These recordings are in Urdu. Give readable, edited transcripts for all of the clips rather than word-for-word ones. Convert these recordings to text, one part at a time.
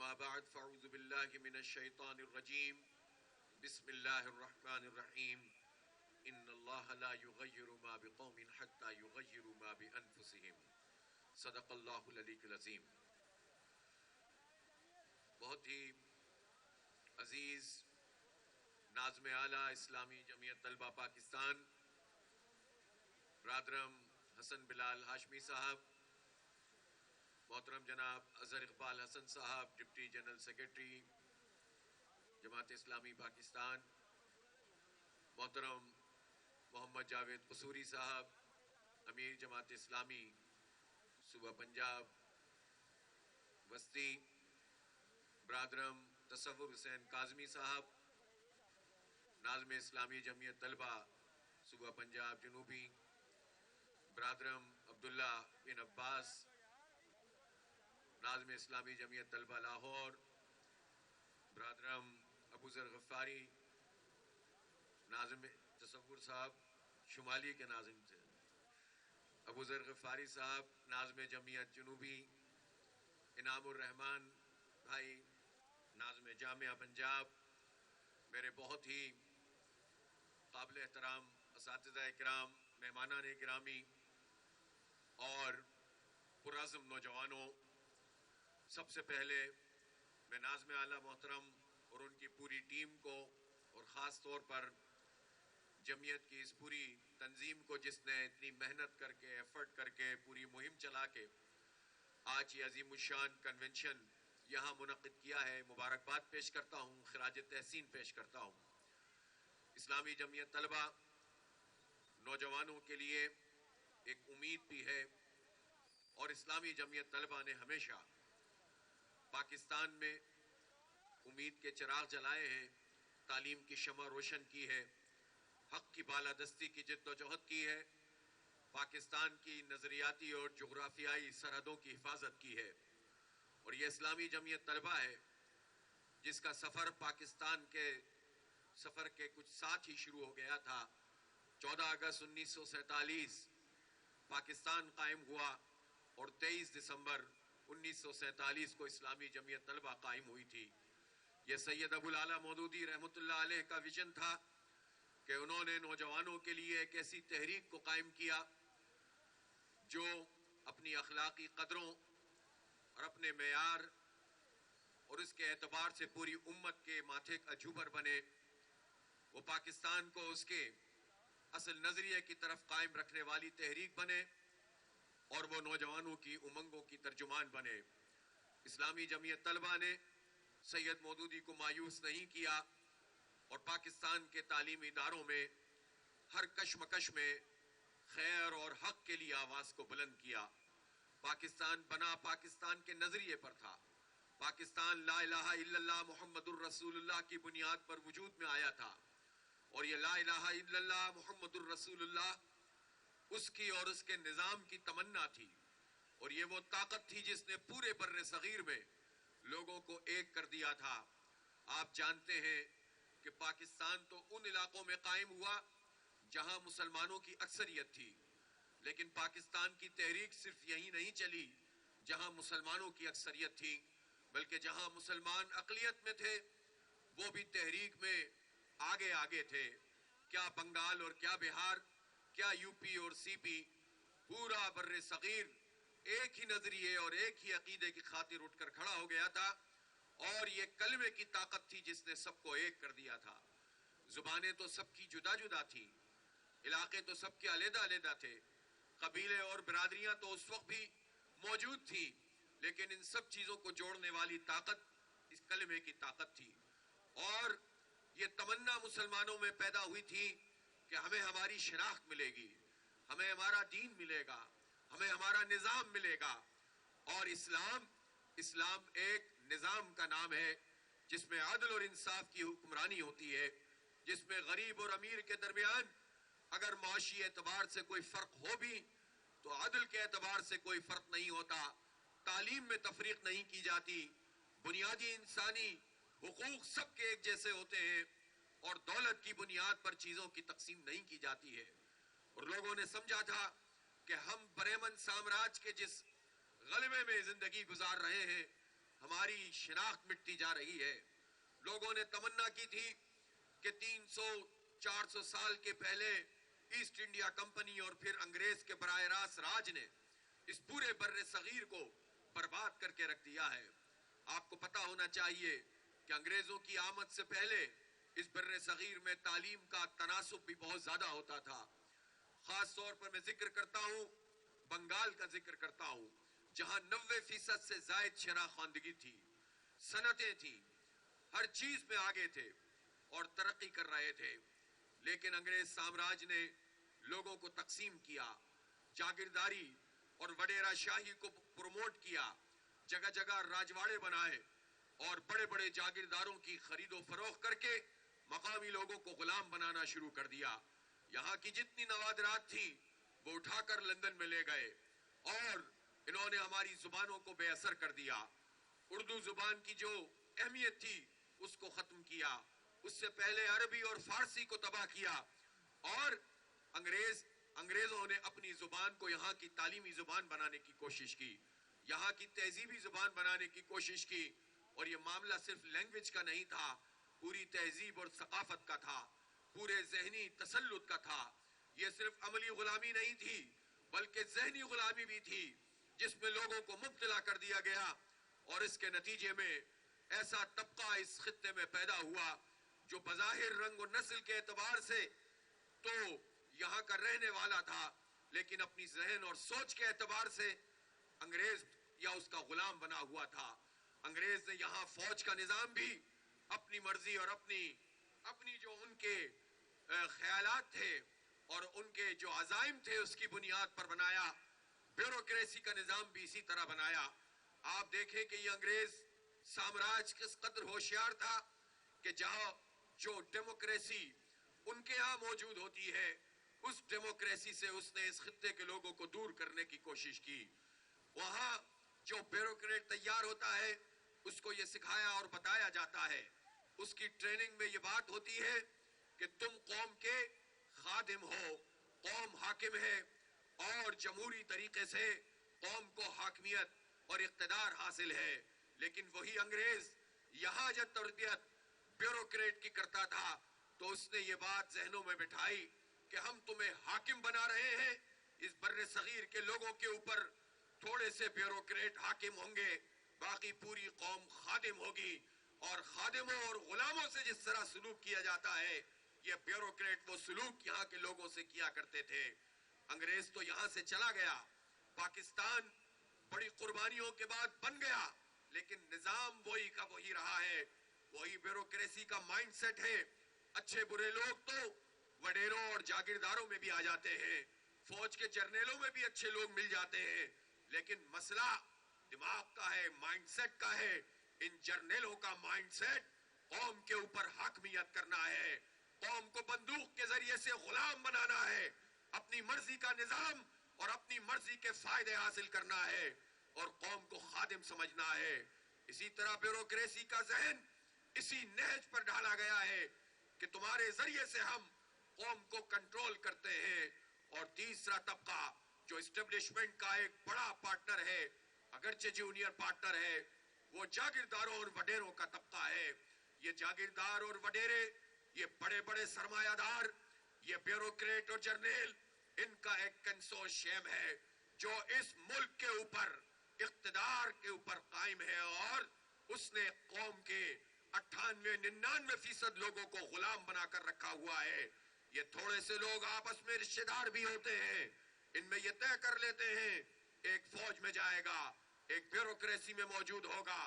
أما بعد فأعوذ بالله من الشيطان الرجيم بسم الله الرحمن الرحيم إن الله لا يغير ما بقوم حتى يغيروا ما بأنفسهم صدق الله العلي العظيم۔ بہت ہی عزیز ناظم اعلیٰ اسلامی جمعیت طلبہ پاکستان برادرم حسن بلال ہاشمی صاحب، محترم جناب اظہر اقبال حسن صاحب deputy general secretary Jamaat Islami Pakistan, محترم محمد جاوید قصوری صاحب امیر جماعت اسلامی صوبہ پنجاب وسطی، برادرم تصور حسین کاظمی صاحب ناظم اسلامی جمعیت طلبہ صوبہ پنجاب جنوبی، برادرم عبداللہ بن عباس ناظم اسلامی جمعیت طلبہ لاہور، برادرم ابو ذر غفاری ناظم تصور صاحب شمالی کے ناظم تھے، ابو ذر غفاری صاحب ناظم جمعیت جنوبی، انعام الرحمن بھائی ناظم جامعہ پنجاب، میرے بہت ہی قابل احترام اساتذہ اکرام، مہمانان گرامی اور پرعزم نوجوانوں، سب سے پہلے میں ناظم اعلیٰ محترم اور ان کی پوری ٹیم کو اور خاص طور پر جمعیت کی اس پوری تنظیم کو جس نے اتنی محنت کر کے ایفرٹ کر کے پوری مہم چلا کے آج یہ عظیم الشان کنونشن یہاں منعقد کیا ہے، مبارکباد پیش کرتا ہوں، خراج تحسین پیش کرتا ہوں۔ اسلامی جمعیت طلبہ نوجوانوں کے لیے ایک امید بھی ہے، اور اسلامی جمعیت طلبہ نے ہمیشہ پاکستان میں امید کے چراغ جلائے ہیں، تعلیم کی شمع روشن کی ہے، حق کی بالادستی کی جد و جہد کی ہے، پاکستان کی نظریاتی اور جغرافیائی سرحدوں کی حفاظت کی ہے، اور یہ اسلامی جمعیت طلبہ ہے جس کا سفر پاکستان کے سفر کے کچھ ساتھ ہی شروع ہو گیا تھا۔ 14 اگست 1947 پاکستان قائم ہوا اور 23 دسمبر 1947 کو اسلامی جمعیت طلبہ قائم ہوئی تھی۔ یہ سید ابو الاعلیٰ مودودی رحمۃ اللہ علیہ کا ویژن تھا کہ انہوں نے نوجوانوں کے لیے ایک ایسی تحریک کو قائم کیا جو اپنی اخلاقی قدروں اور اپنے معیار اور اس کے اعتبار سے پوری امت کے ماتھے کا جھومر بنے، وہ پاکستان کو اس کے اصل نظریے کی طرف قائم رکھنے والی تحریک بنے اور وہ نوجوانوں کی امنگوں کی ترجمان بنے۔ اسلامی جمعیت طلبہ نے سید مودودی کو مایوس نہیں کیا اور پاکستان کے تعلیمی اداروں میں ہر کشمکش میں خیر اور حق کے لیے آواز کو بلند کیا۔ پاکستان بنا پاکستان کے نظریے پر تھا، پاکستان لا الہ الا اللہ محمد الرسول اللہ کی بنیاد پر وجود میں آیا تھا، اور یہ لا الہ الا اللہ محمد الرسول اللہ اس کی اور اس کے نظام کی تمنا تھی، اور یہ وہ طاقت تھی جس نے پورے بر صغیر میں لوگوں کو ایک کر دیا تھا۔ آپ جانتے ہیں کہ پاکستان تو ان علاقوں میں قائم ہوا جہاں مسلمانوں کی اکثریت تھی، لیکن پاکستان کی تحریک صرف یہی نہیں چلی جہاں مسلمانوں کی اکثریت تھی، بلکہ جہاں مسلمان اقلیت میں تھے وہ بھی تحریک میں آگے آگے تھے۔ کیا بنگال اور کیا بہار، کیا یو پی اور سی پی، پورا بر صغیر ایک ہی نظریے اور ایک ہی عقیدے کی خاطر اٹھ کر کھڑا ہو گیا تھا، اور یہ کلمے کی طاقت تھی جس نے سب کو ایک کر دیا تھا۔ زبانیں تو سب کی جدا جدا تھیں، علاقے تو سب کے علیحدہ علیحدہ تھے، قبیلے اور برادریاں تو اس وقت بھی موجود تھیں، لیکن ان سب چیزوں کو جوڑنے والی طاقت اس کلمے کی طاقت تھی، اور یہ تمنا مسلمانوں میں پیدا ہوئی تھی کہ ہمیں ہماری شناخت ملے گی، ہمیں ہمارا دین ملے گا، ہمیں ہمارا نظام ملے گا، اور اسلام ایک نظام کا نام ہے جس میں عدل اور انصاف کی حکمرانی ہوتی ہے، جس میں غریب اور امیر کے درمیان اگر معاشی اعتبار سے کوئی فرق ہو بھی تو عدل کے اعتبار سے کوئی فرق نہیں ہوتا، تعلیم میں تفریق نہیں کی جاتی، بنیادی انسانی حقوق سب کے ایک جیسے ہوتے ہیں، اور دولت کی بنیاد پر چیزوں کی تقسیم نہیں کی جاتی ہے۔ اور لوگوں نے سمجھا تھا کہ ہم برہمن سامراج کے جس غلبے میں زندگی گزار رہے ہیں ہماری شناخت مٹتی جا رہی ہے. لوگوں نے تمنا کی تھی کہ 300-400 سال کے پہلے ایسٹ انڈیا کمپنی اور پھر انگریز کے براہ راست راج نے اس پورے بر صغیر کو برباد کر کے رکھ دیا ہے. آپ کو پتا ہونا چاہیے کہ انگریزوں کی آمد سے پہلے اس بر صغیر میں تعلیم کا تناسب بھی بہت زیادہ ہوتا تھا. خاص طور پر میں ذکر کرتا ہوں، بنگال کا ذکر کرتا ہوں، جہاں 90% سے زائد شرح خواندگی تھی، صنعتیں تھیں، ہر چیز میں آگے تھے اور ترقی کر رہے تھے. لیکن انگریز سامراج نے لوگوں کو تقسیم کیا، جاگیرداری اور وڈیرا شاہی کو پروموٹ کیا، جگہ جگہ راجواڑے بنائے اور بڑے بڑے جاگیرداروں کی خرید و فروخت کر کے مقامی لوگوں کو غلام بنانا شروع کر دیا. یہاں کی جتنی نوادرات تھی وہ اٹھا کر لندن میں لے گئے اور انہوں نے ہماری زبانوں کو بے اثر کر دیا. اردو زبان کی جو اہمیت تھی اس کو ختم کیا. اس سے پہلے عربی اور فارسی کو تباہ کیا اور انگریزوں نے اپنی زبان کو یہاں کی تعلیمی زبان بنانے کی کوشش کی، یہاں کی تہذیبی زبان بنانے کی کوشش کی. اور یہ معاملہ صرف لینگویج کا نہیں تھا، پوری تہذیب اور ثقافت کا تھا، پورے ذہنی تسلط کا تھا. یہ صرف عملی غلامی نہیں تھی بلکہ ذہنی غلامی بھی تھی، جس میں لوگوں کو مبتلا کر دیا گیا اور اس کے نتیجے میں ایسا طبقہ اس خطے میں پیدا ہوا جو بظاہر رنگ و نسل کے اعتبار سے تو یہاں کا رہنے والا تھا، لیکن اپنی ذہن اور سوچ کے اعتبار سے انگریز یا اس کا غلام بنا ہوا تھا. انگریز نے یہاں فوج کا نظام بھی اپنی مرضی اور اپنی جو ان کے خیالات تھے اور ان کے جو عزائم تھے اس کی بنیاد پر بنایا. بیوروکریسی کا نظام بھی اسی طرح بنایا. آپ دیکھیں کہ یہ انگریز سامراج کس قدر ہوشیار تھا کہ جہاں جو ڈیموکریسی ان کے ہاں موجود ہوتی ہے اس ڈیموکریسی سے اس نے اس خطے کے لوگوں کو دور کرنے کی کوشش کی. وہاں جو بیوروکریٹ تیار ہوتا ہے اس کو یہ سکھایا اور بتایا جاتا ہے، اس کی ٹریننگ میں یہ بات ہوتی ہے کہ تم قوم کے خادم ہو، قوم حاکم ہے اور جمہوری طریقے سے قوم کو حاکمیت اور اقتدار حاصل ہے. لیکن وہی انگریز یہاں جب تربیت بیوروکریٹ کی کرتا تھا تو اس نے یہ بات ذہنوں میں بٹھائی کہ ہم تمہیں حاکم بنا رہے ہیں، اس بر صغیر کے لوگوں کے اوپر تھوڑے سے بیوروکریٹ حاکم ہوں گے، باقی پوری قوم خادم ہوگی. اور خادموں اور غلاموں سے جس طرح سلوک کیا جاتا ہے یہ بیوروکریٹ وہ سلوک یہاں کے لوگوں سے کیا کرتے تھے. انگریز تو یہاں سے چلا گیا، پاکستان بڑی قربانیوں کے بعد بن گیا، لیکن نظام وہی کا وہی رہا ہے، وہی بیوروکریسی کا مائنڈ سیٹ ہے. اچھے برے لوگ تو وڈیروں اور جاگیرداروں میں بھی آ جاتے ہیں، فوج کے جرنیلوں میں بھی اچھے لوگ مل جاتے ہیں، لیکن مسئلہ دماغ کا ہے، مائنڈ سیٹ کا ہے. ان جرنیلوں کا مائنڈ سیٹ قوم کے اوپر حاکمیت کرنا ہے، قوم کو بندوق کے ذریعے سے غلام بنانا ہے، اپنی مرضی کا نظام اور اپنی مرضی کے فائدے حاصل کرنا ہے اور قوم کو خادم سمجھنا ہے. اسی طرح بیوروکریسی کا ذہن اسی نہج پر ڈالا گیا ہے کہ تمہارے ذریعے سے ہم قوم کو کنٹرول کرتے ہیں. اور تیسرا طبقہ جو اسٹیبلشمنٹ کا ایک بڑا پارٹنر ہے، اگرچہ جونیئر پارٹنر ہے، وہ جاگیرداروں اور وڈیروں کا طبقہ ہے. یہ جاگیردار اور وڈیرے، یہ بڑے بڑے سرمایہ دار، یہ بیوروکریٹ اور جرنیل، ان کا ایک کنسورشیم ہے جو اس ملک کے اوپر اقتدار کے اوپر قائم ہے اور اس نے قوم کے 98-99% لوگوں کو غلام بنا کر رکھا ہوا ہے. یہ تھوڑے سے لوگ آپس میں رشتہ دار بھی ہوتے ہیں، ان میں یہ طے کر لیتے ہیں ایک فوج میں جائے گا، ایک بیوروکریسی میں موجود ہوگا،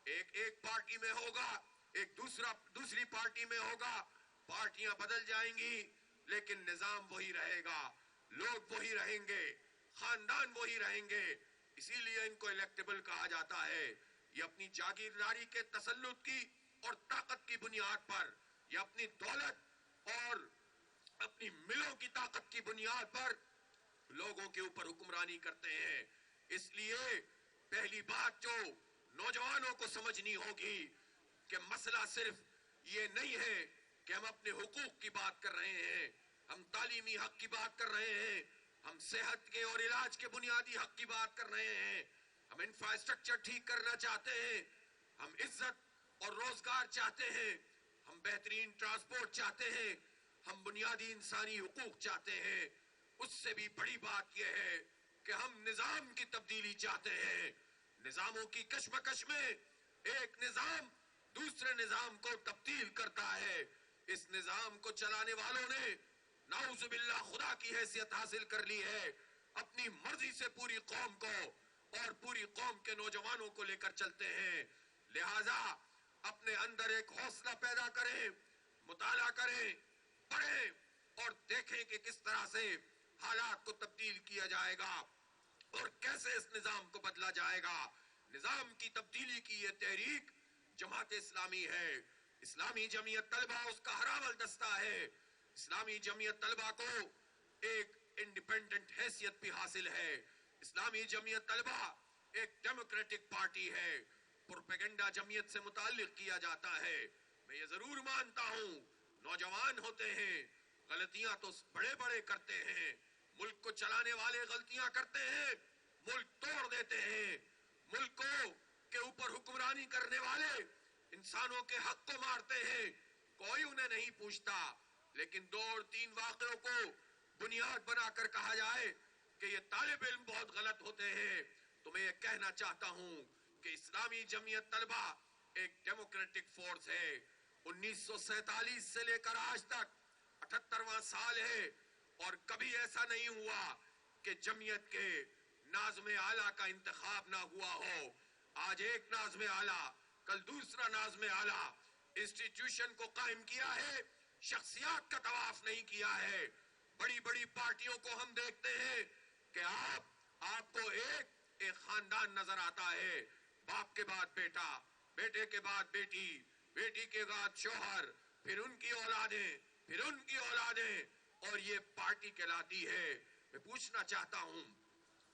ایک پارٹی میں ہوگا، ایک دوسری پارٹی میں ہوگا. پارٹیاں بدل جائیں گی لیکن نظام وہی رہے گا، لوگ وہی رہیں گے، خاندان وہی رہیں گے. اسی لیے ان کو الیکٹیبل کہا جاتا ہے. یہ اپنی جاگیرداری کے تسلط کی اور طاقت کی بنیاد پر، یہ اپنی دولت اور اپنی ملوں کی طاقت کی بنیاد پر لوگوں کے اوپر حکمرانی کرتے ہیں. اس لیے پہلی بات جو نوجوانوں کو سمجھنی ہوگی کہ مسئلہ صرف یہ نہیں ہے کہ ہم اپنے حقوق کی بات کر رہے ہیں، ہم تعلیمی حق کی بات کر رہے ہیں، ہم صحت کے اور علاج کے بنیادی حق کی بات کر رہے ہیں، ہم انفراسٹرکچر ٹھیک کرنا چاہتے ہیں، ہم عزت اور روزگار چاہتے ہیں، ہم بہترین ٹرانسپورٹ چاہتے ہیں، ہم بنیادی انسانی حقوق چاہتے ہیں۔ اس سے بھی بڑی بات یہ ہے کہ ہم نظام کی تبدیلی چاہتے ہیں۔ نظاموں کی کشمکش میں ایک نظام دوسرے نظام کو تبدیل کرتا ہے۔ اس نظام کو چلانے والوں نے نعوذ باللہ خدا کی حیثیت حاصل کر لی ہے، اپنی مرضی سے پوری قوم کو اور پوری قوم کے نوجوانوں کو لے کر چلتے ہیں۔ لہذا اپنے اندر ایک حوصلہ پیدا کریں، مطالعہ کریں، پڑھیں اور دیکھیں کہ کس طرح سے حالات کو تبدیل کیا جائے گا اور کیسے اس نظام کو بدلا جائے گا۔ نظام کی تبدیلی کی یہ تحریک جماعت اسلامی ہے، اسلامی جمعیت طلبہ اس کا ہراول دستہ ہے۔ اسلامی جمعیت طلبہ کو ایک انڈیپینڈنٹ حیثیت بھی حاصل ہے۔ اسلامی جمعیت طلبہ ایک ڈیموکریٹک پارٹی ہے۔ پروپیگنڈا جمعیت سے متعلق کیا جاتا ہے، میں یہ ضرور مانتا ہوں نوجوان ہوتے ہیں، غلطیاں تو بڑے بڑے کرتے ہیں، ملک کو چلانے والے غلطیاں کرتے ہیں، ملک توڑ دیتے ہیں، ملک کو کے اوپر حکمرانی کرنے والے انسانوں کے حق کو مارتے ہیں، کوئی انہیں نہیں پوچھتا۔ لیکن 2 اور 3 واقعوں کو بنیاد بنا کر کہا جائے کہ یہ طالب علم بہت غلط ہوتے ہیں، تو میں یہ کہنا چاہتا ہوں کہ اسلامی جمعیت طلبہ ایک ڈیموکریٹک فورس ہے۔ 1947 سے لے کر آج تک 78واں سال ہے اور کبھی ایسا نہیں ہوا کہ جمعیت کے ناظم اعلیٰ کا انتخاب نہ ہوا ہو۔ آج ایک ناظم اعلیٰ، کل دوسرا ناظم اعلیٰ، انسٹیٹیوشن کو قائم کیا ہے، شخصیات کا طواف نہیں کیا ہے۔ بڑی بڑی پارٹیوں کو ہم دیکھتے ہیں کہ آپ کو ایک خاندان نظر آتا ہے، باپ کے بعد بیٹا، بیٹے کے بعد بیٹی، بیٹی کے بعد شوہر، پھر ان کی اولادیں، پھر ان کی اولادیں، اور یہ پارٹی کہلاتی ہے۔ میں پوچھنا چاہتا ہوں،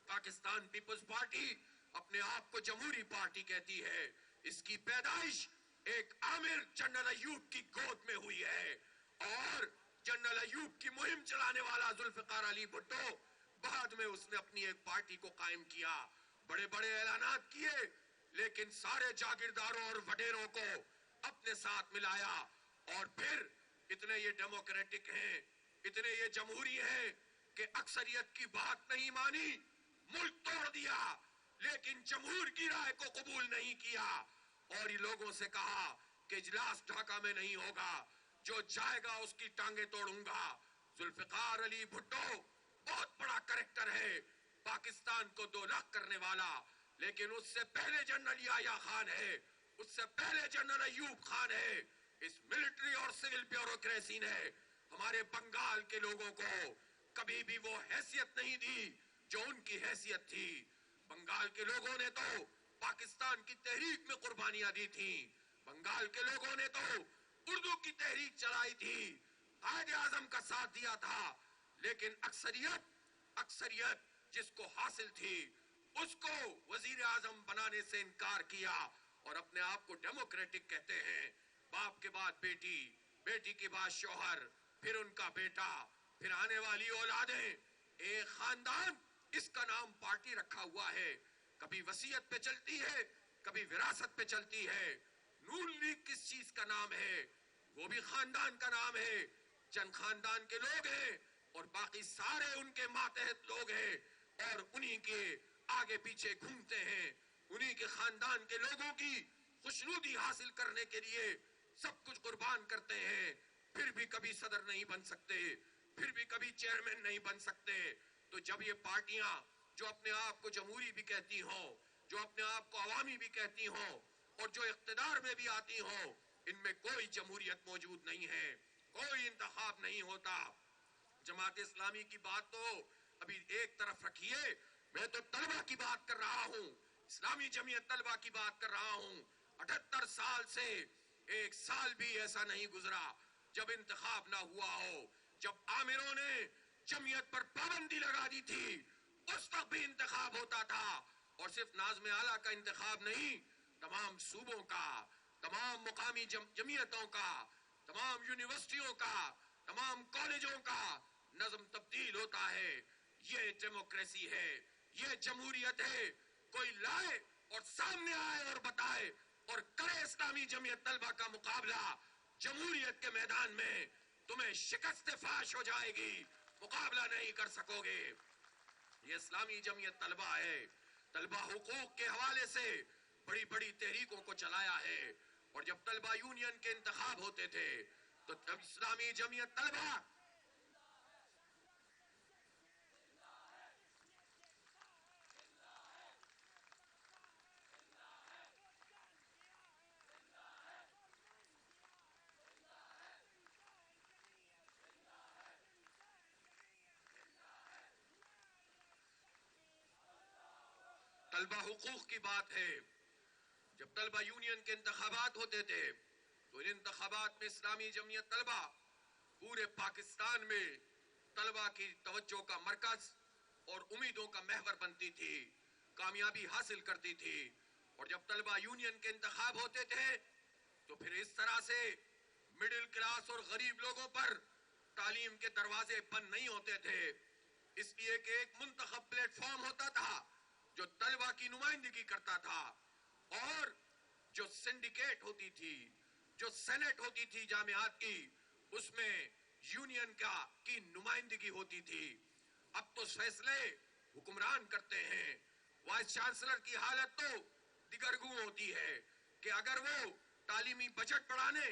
پاکستان پیپلز پارٹی اپنے آپ کو جمہوری پارٹی کہتی ہے، اس کی پیدائش ایک عامر جنرل ایوب کی گود میں ہوئی ہے، اور جنرل ایوب کی مہم چلانے والا ذوالفقار علی بھٹو بعد میں اس نے اپنی ایک پارٹی کو قائم کیا، بڑے بڑے اعلانات کیے، لیکن سارے جاگیرداروں اور وڈیروں کو اپنے ساتھ ملایا، اور پھر اتنے یہ ڈیموکریٹک ہیں، اتنے یہ جمہوری ہیں کہ اکثریت کی بات نہیں مانی، ملک توڑ دیا، لیکن جمہور کی رائے کو قبول نہیں کیا، اور یہ لوگوں سے کہا کہ اجلاس ڈھاکہ میں نہیں ہوگا، جو جائے گا اس کی ٹانگیں توڑوں گا۔ ذوالفقار علی بھٹو بہت بڑا کریکٹر ہے، پاکستان کو 2 لاکھ کرنے والا، لیکن اس سے پہلے جنرل یحییٰ خان ہے، اس سے پہلے جنرل ایوب خان ہے۔ اس ملٹری اور سول بیوروکریسی نے ہمارے بنگال کے لوگوں کو کبھی بھی وہ حیثیت نہیں دی جو ان کی حیثیت تھی۔ بنگال کے لوگوں نے تو پاکستان کی تحریک میں قربانیاں دی تھیں، بنگال کے لوگوں نے تو اردو کی تحریک چلائی تھی، قائد اعظم کا ساتھ دیا تھا، لیکن اکثریت جس کو حاصل تھی اس کو وزیر اعظم بنانے سے انکار کیا، اور اپنے آپ کو ڈیموکریٹک کہتے ہیں۔ باپ کے بعد بیٹی، بیٹی کے بعد شوہر، پھر ان کا بیٹا، پھر آنے والی اولادیں، ایک خاندان، اس کا نام پارٹی رکھا ہوا ہے۔ کبھی وصیت پہ چلتی ہے، کبھی وراثت پہ چلتی ہے۔ نون لیگ کس چیز کا نام ہے؟ وہ بھی خاندان کا نام ہے، چند خاندان کے لوگ ہیں اور باقی سارے ان کے ماتحت لوگ ہیں، اور انہی کے آگے پیچھے گھومتے ہیں، انہی کے خاندان کے لوگوں کی خوشنودی حاصل کرنے کے لیے سب کچھ قربان کرتے ہیں، پھر بھی کبھی صدر نہیں بن سکتے، پھر بھی کبھی چیئرمین نہیں بن سکتے۔ تو جب یہ پارٹیاں جو اپنے آپ کو جمہوری بھی کہتی ہوں، جو اپنے آپ کو عوامی بھی کہتی ہوں، اور جو اقتدار میں بھی آتی ہوں، ان میں کوئی جمہوریت موجود نہیں ہے، کوئی انتخاب نہیں ہوتا۔ جماعت اسلامی کی بات تو ابھی ایک طرف رکھیے، میں تو طلبہ کی بات کر رہا ہوں، اسلامی جمعیت طلبہ کی بات کر رہا ہوں۔ 78 سال سے ایک سال بھی ایسا نہیں گزرا جب انتخاب نہ ہوا ہو، جب عامروں نے جمعیت پر پابندی لگا دی تھی اس وقت بھی انتخاب ہوتا تھا، اور صرف ناظم اعلیٰ کا انتخاب نہیں، تمام صوبوں کا، تمام مقامی جمعیتوں کا، تمام یونیورسٹیوں کا، تمام کالجوں کا نظم تبدیل ہوتا ہے۔ یہ ڈیموکریسی ہے، یہ جمہوریت ہے۔ کوئی لائے اور سامنے آئے اور بتائے اور کرے اسلامی جمعیت طلبہ کا مقابلہ جمہوریت کے میدان میں، تمہیں شکست فاش ہو جائے گی، مقابلہ نہیں کر سکو گے۔ یہ اسلامی جمعیت طلبہ ہے، طلبہ حقوق کے حوالے سے بڑی بڑی تحریکوں کو چلایا ہے، اور جب طلبہ یونین کے انتخاب ہوتے تھے تو جب اسلامی جمعیت طلبہ طلبہ حقوق کی بات ہے، جب طلبہ یونین کے انتخابات ہوتے تھے تو ان انتخابات میں اسلامی جمعیت طلبہ پورے پاکستان میں طلبہ کی توجہ کا مرکز اور امیدوں کا محور بنتی تھی، کامیابی حاصل کرتی تھی۔ اور جب طلبہ یونین کے انتخاب ہوتے تھے تو پھر اس طرح سے مڈل کلاس اور غریب لوگوں پر تعلیم کے دروازے بند نہیں ہوتے تھے، اس لیے کہ ایک منتخب پلیٹ فارم ہوتا تھا جو طلبہ کی نمائندگی کرتا تھا، اور جو سنڈیکیٹ ہوتی تھی، جو سینٹ ہوتی تھی جامعات کی، اس میں یونین کی نمائندگی ہوتی تھی۔ اب تو فیصلے حکمران کرتے ہیں، وائس چانسلر کی حالت تو دگرگوں ہوتی ہے کہ اگر وہ تعلیمی بجٹ بڑھانے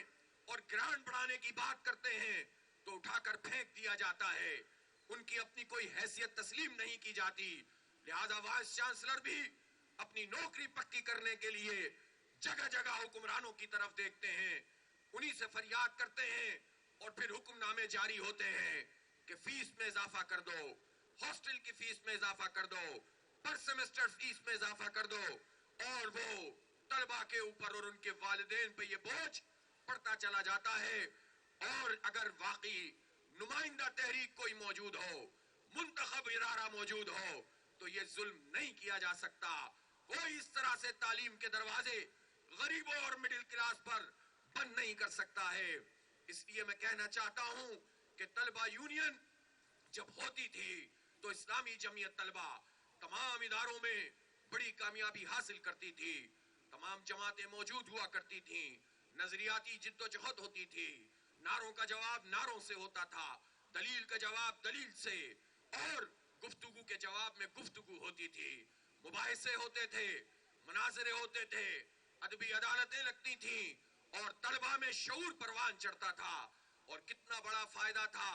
اور گرانٹ بڑھانے کی بات کرتے ہیں تو اٹھا کر پھینک دیا جاتا ہے، ان کی اپنی کوئی حیثیت تسلیم نہیں کی جاتی، لہذا وائس چانسلر بھی اپنی نوکری پکی کرنے کے لیے جگہ جگہ حکمرانوں کی طرف دیکھتے ہیں، انہی سے فریاد کرتے ہیں، اور پھر حکم نامے جاری ہوتے ہیں کہ فیس میں اضافہ کر دو، ہاسٹل کی فیس میں اضافہ کر دو، پر سیمسٹر فیس میں اضافہ کر دو، اور وہ طلبہ کے اوپر اور ان کے والدین پہ یہ بوجھ پڑتا چلا جاتا ہے۔ اور اگر واقعی نمائندہ تحریک کوئی موجود ہو، منتخب ادارہ موجود ہو، تو یہ ظلم نہیں کیا جا سکتا، کوئی اس طرح سے تعلیم کے دروازے غریبوں اور مڈل کلاس پر بند نہیں کر سکتا ہے۔ اس لیے میں کہنا چاہتا ہوں کہ طلبہ یونین جب ہوتی تھی تو اسلامی جمعیت طلبہ تمام اداروں میں بڑی کامیابی حاصل کرتی تھی، تمام جماعتیں موجود ہوا کرتی تھیں، نظریاتی جد و جہد ہوتی تھی، نعروں کا جواب نعروں سے ہوتا تھا، دلیل کا جواب دلیل سے، اور گفتگو کے جواب میں گفتگو ہوتی تھی، مباحثے ہوتے تھے، مناظرے ہوتے تھے، ادبی عدالتیں لگتی تھیں، اور طلبہ میں شعور پروان چڑھتا تھا۔ اور کتنا بڑا فائدہ تھا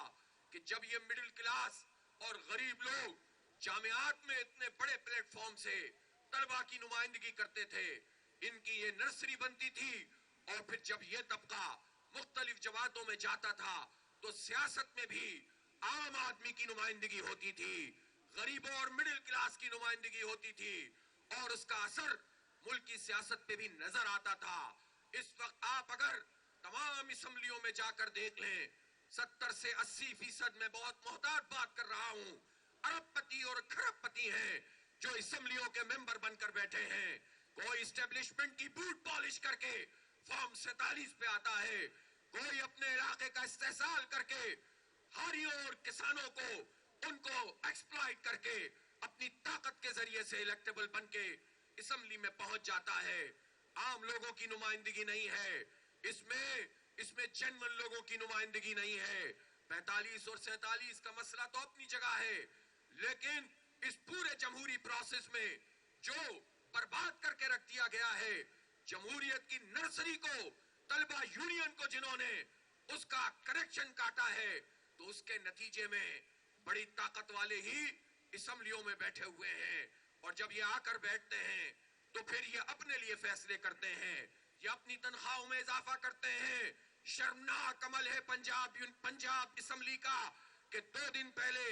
کہ جب یہ مڈل کلاس اور غریب لوگ جامعات میں اتنے بڑے پلیٹ فارم سے طلبہ کی نمائندگی کرتے تھے، ان کی یہ نرسری بنتی تھی، اور پھر جب یہ طبقہ مختلف جماعتوں میں جاتا تھا تو سیاست میں بھی عام آدمی کی نمائندگی ہوتی تھی، غریبوں اور مڈل کلاس کی نمائندگی ہوتی تھی، اور اس کا اثر ملک کی سیاست پہ بھی نظر آتا تھا۔ اس وقت آپ اگر تمام اسمبلیوں میں جا کر دیکھ لیں، 70 سے 80% میں بہت محتاط بات کر رہا ہوں، ارب پتی اور کھرب پتی ہیں جو اسمبلیوں کے ممبر بن کر بیٹھے ہیں، کوئی اسٹیبلشمنٹ کی بوٹ پالش کر کے فارم 47 پہ آتا ہے، کوئی اپنے علاقے کا استحصال کر کے ہاریوں اور کسانوں کو ان کو ایکسپلائٹ کر کے اپنی طاقت کے ذریعے سے الیکٹیبل بن کے اسمبلی میں پہنچ جاتا ہے۔ عام لوگوں کی نمائندگی نہیں ہے اس میں جنرل لوگوں کی نمائندگی نہیں ہے۔ 45 اور 47 کا مسئلہ تو اپنی جگہ ہے، لیکن اس پورے جمہوری پروسیس میں جو برباد کر کے رکھ دیا گیا ہے جمہوریت کی نرسری کو، طلبہ یونین کو جنہوں نے اس کا کنیکشن کاٹا ہے، تو اس کے نتیجے میں بڑی طاقت والے ہی اسمبلیوں میں بیٹھے ہوئے ہیں، اور جب یہ آ کر بیٹھتے ہیں تو پھر یہ اپنے لیے فیصلے کرتے ہیں، یہ اپنی تنخواہوں میں اضافہ کرتے ہیں۔ شرمناک عمل ہے پنجاب اسمبلی کا کہ 2 دن پہلے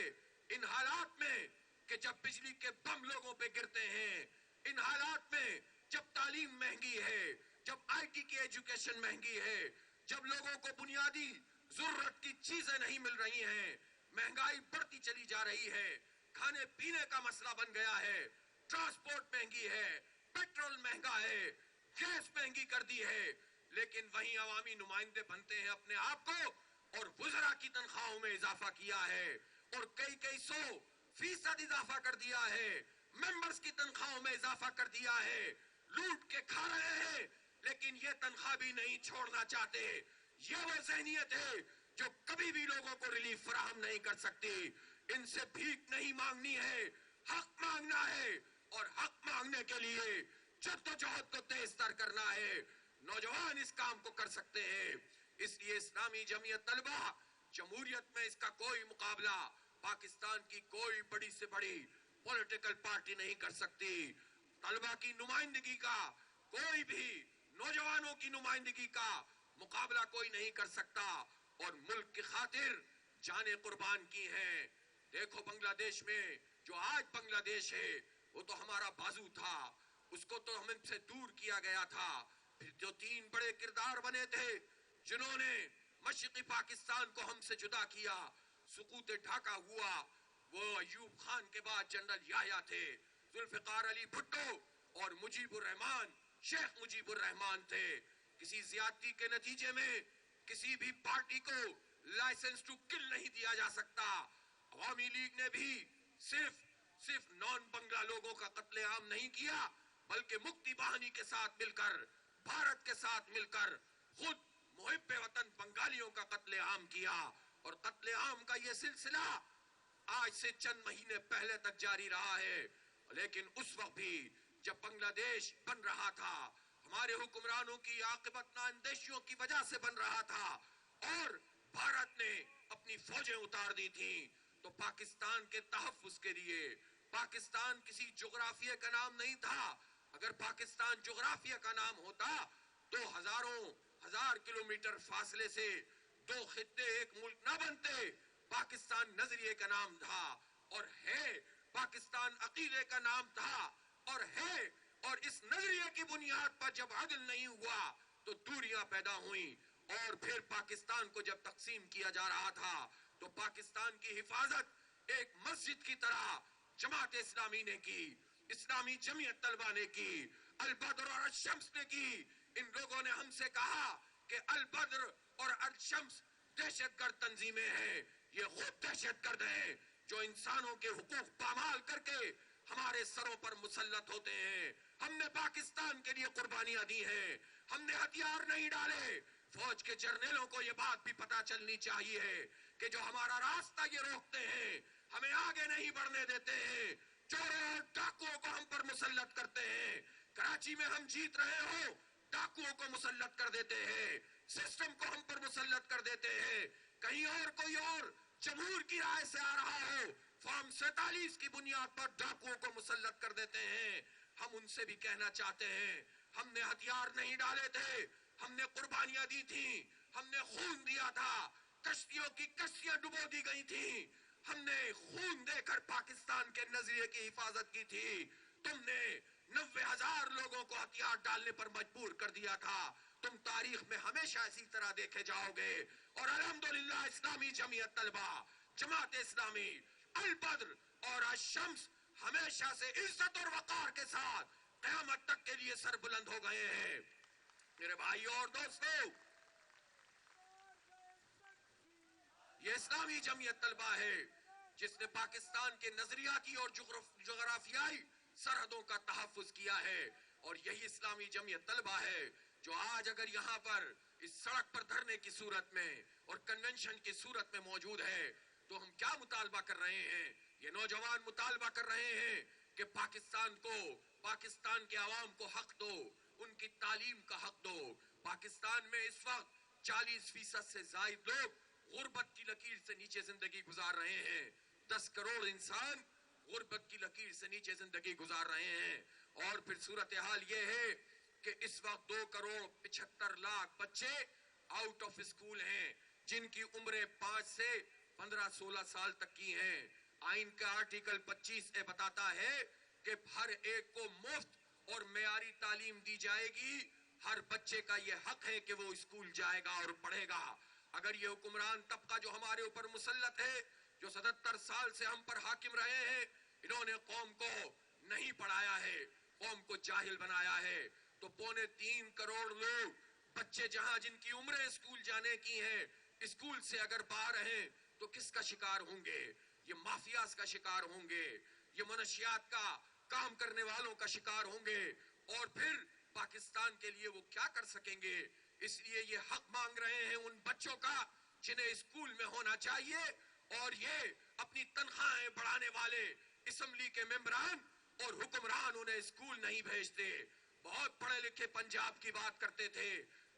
ان حالات میں کہ جب بجلی کے بم لوگوں پہ گرتے ہیں، ان حالات میں جب تعلیم مہنگی ہے، جب آئی ٹی کی ایجوکیشن مہنگی ہے، جب لوگوں کو بنیادی ضرورت کی چیزیں نہیں مل رہی ہیں، مہنگائی بڑھتی چلی جا رہی ہے، کھانے پینے کا مسئلہ بن گیا ہے، ٹرانسپورٹ مہنگی ہے، پیٹرول مہنگا ہے، گیس مہنگی کر دی ہے، لیکن وہیں عوامی نمائندے بنتے ہیں اپنے آپ کو، اور وزراء کی تنخواہوں میں اضافہ کیا ہے، اور کئی 100% اضافہ کر دیا ہے، ممبرز کی تنخواہوں میں اضافہ کر دیا ہے، لوٹ کے کھا رہے ہیں، تنخواہ بھی نہیں چھوڑنا چاہتے. یہ وہ ذہنیت ہے جو کبھی بھی لوگوں کو ریلیف فراہم نہیں کر سکتی. ان سے بھیک نہیں مانگنی ہے، حق مانگنا ہے، اور حق مانگنے کے لیے جدوجہد کو تیز تر کرنا ہے. نوجوان اس کام کو کر سکتے ہیں. اس لیے اسلامی جمعیت طلبہ جمہوریت میں اس کا کوئی مقابلہ پاکستان کی کوئی بڑی سے بڑی پولیٹیکل پارٹی نہیں کر سکتی. طلبہ کی نمائندگی کا کوئی بھی، نوجوانوں کی نمائندگی کا مقابلہ کوئی نہیں کر سکتا. اور ملک کی خاطر جانیں قربان کی ہیں. دیکھو بنگلہ دیش میں، جو آج بنگلہ دیش ہے وہ تو ہمارا بازو تھا، اس کو تو ہم سے دور کیا گیا تھا. پھر جو 3 بڑے کردار بنے تھے جنہوں نے مشرقی پاکستان کو ہم سے جدا کیا، سقوط ڈھاکہ ہوا، وہ ایوب خان کے بعد جنرل یحییٰ تھے، ذوالفقار علی بھٹو اور مجیب الرحمان، شیخ مجیب الرحمان تھے. کسی زیادتی کے نتیجے میں کسی بھی پارٹی کو لائسنس ٹو کل نہیں دیا جا سکتا. عوامی لیگ نے بھی صرف نان بنگلہ لوگوں کا قتل عام نہیں کیا، بلکہ مکتی باہنی کے ساتھ مل کر، بھارت کے ساتھ مل کر خود محب وطن بنگالیوں کا قتل عام کیا. اور قتل عام کا یہ سلسلہ آج سے چند مہینے پہلے تک جاری رہا ہے. لیکن اس وقت بھی جب بنگلہ دیش بن رہا تھا، ہمارے حکمرانوں کی عاقبت نااندیشیوں کی وجہ سے بن رہا تھا، اور بھارت نے اپنی فوجیں اتار دی تھیں، تو پاکستان کے تحفظ کے لیے، پاکستان کسی جغرافیہ کا نام نہیں تھا. اگر پاکستان جغرافیہ کا نام ہوتا تو ہزار کلومیٹر فاصلے سے 2 خطے ایک ملک نہ بنتے. پاکستان نظریے کا نام تھا اور ہے، پاکستان عقیدے کا نام تھا اور ہے. اور اس نظریے کی بنیاد پر جب عدل نہیں ہوا تو دوریاں پیدا ہوئیں. اور پھر پاکستان کو جب تقسیم کیا جا رہا تھا تو پاکستان کی حفاظت ایک مسجد کی طرح جماعت اسلامی نے کی، اسلامی جمعیت طلبہ نے کی، البدر اور الشمس نے کی. ان لوگوں نے ہم سے کہا کہ البدر اور الشمس دہشت گرد تنظیمیں ہیں. یہ خود دہشت گرد ہیں جو انسانوں کے حقوق پامال کر کے ہمارے سروں پر مسلط ہوتے ہیں. ہم نے پاکستان کے لیے قربانیاں دی ہیں، ہم نے ہتھیار نہیں ڈالے. فوج کے جرنیلوں کو یہ بات بھی پتا چلنی چاہیے کہ جو ہمارا راستہ یہ روکتے ہیں، ہمیں آگے نہیں بڑھنے دیتے ہیں، چوروں اور ڈاکوؤں کو ہم پر مسلط کرتے ہیں. کراچی میں ہم جیت رہے ہوں، ڈاکوؤں کو مسلط کر دیتے ہیں، سسٹم کو ہم پر مسلط کر دیتے ہیں. کہیں اور کوئی اور جمہور کی رائے سے آ رہا ہو، فارم 47 کی بنیاد پر ڈاکوؤں کو مسلط کر دیتے ہیں. ہم ان سے بھی کہنا چاہتے ہیں، ہم نے ہتھیار نہیں ڈالے تھے، ہم نے قربانیاں دی تھیں، ہم نے خون دیا تھا، کشتیوں کی کشتیاں ڈبو دی گئی تھیں، ہم نے خون دے کر پاکستان کے نظریے کی حفاظت کی تھی. تم نے 90,000 لوگوں کو ہتھیار ڈالنے پر مجبور کر دیا تھا. تم تاریخ میں ہمیشہ اسی طرح دیکھے جاؤ گے. اور الحمدللہ اسلامی جمعیت طلبہ، جماعت اسلامی، البدر اور الشمس ہمیشہ سے عزت اور وقار کے ساتھ قیامت تک کے لیے سر بلند ہو گئے ہیں. میرے بھائیوں اور دوستوں، یہ اسلامی جمعیت طلبہ ہے جس نے پاکستان کے نظریاتی اور جغرافیائی سرحدوں کا تحفظ کیا ہے. اور یہی اسلامی جمعیت طلبہ ہے جو آج اگر یہاں پر اس سڑک پر دھرنے کی صورت میں اور کنونشن کی صورت میں موجود ہے تو ہم کیا مطالبہ کر رہے ہیں؟ یہ نوجوان مطالبہ کر رہے ہیں کہ پاکستان کو، پاکستان کے عوام کو حق دو، ان کی تعلیم کا حق دو. پاکستان میں اس وقت 40% سے زائد لوگ غربت کی لکیر سے نیچے زندگی گزار رہے ہیں. 10 کروڑ انسان غربت کی لکیر سے نیچے زندگی گزار رہے ہیں. اور پھر صورتحال یہ ہے کہ اس وقت 2 کروڑ 75 لاکھ بچے آؤٹ آف اسکول ہیں جن کی عمریں 5 سے 15-16 سال تک کی ہیں. آئین کا آرٹیکل 25 بتاتا ہے کہ ہر ایک کو مفت اور معیاری تعلیم دی جائے گی. ہر بچے کا یہ حق ہے کہ وہ اسکول جائے گا اور پڑھے گا. اگر یہ حکمران طبقہ جو ہمارے اوپر مسلط ہے، جو 77 سال سے ہم پر حاکم رہے ہیں، انہوں نے قوم کو نہیں پڑھایا ہے، قوم کو جاہل بنایا ہے، تو 3.25 کروڑ لوگ بچے جہاں جن کی عمریں اسکول جانے کی ہیں، اسکول سے اگر باہر ہیں تو کس کا شکار ہوں گے؟ یہ مافیاز کا شکار ہوں گے، یہ منشیات کا کام کرنے والوں کا شکار ہوں گے. اور پھر پاکستان کے لیے وہ کیا کر سکیں گے. اس لیے یہ حق مانگ رہے ہیں ان بچوں کا جنہیں اسکول میں ہونا چاہیے, اور یہ اپنی تنخواہیں بڑھانے والے اسمبلی کے ممبران اور حکمران انہیں اسکول نہیں بھیجتے. بہت پڑھے لکھے پنجاب کی بات کرتے تھے.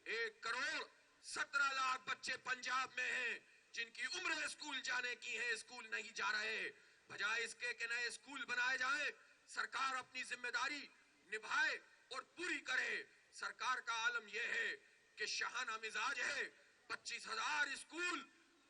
1,17,00,000 بچے پنجاب میں ہیں جن کی عمریں اسکول جانے کی ہیں, اسکول نہیں جا رہے. بجائے اس کے کہ نئے اسکول بنائے جائیں, سرکار اپنی ذمہ داری نبھائے اور پوری کرے. سرکار کا عالم یہ ہے کہ شاہانہ مزاج ہے. 25,000 اسکول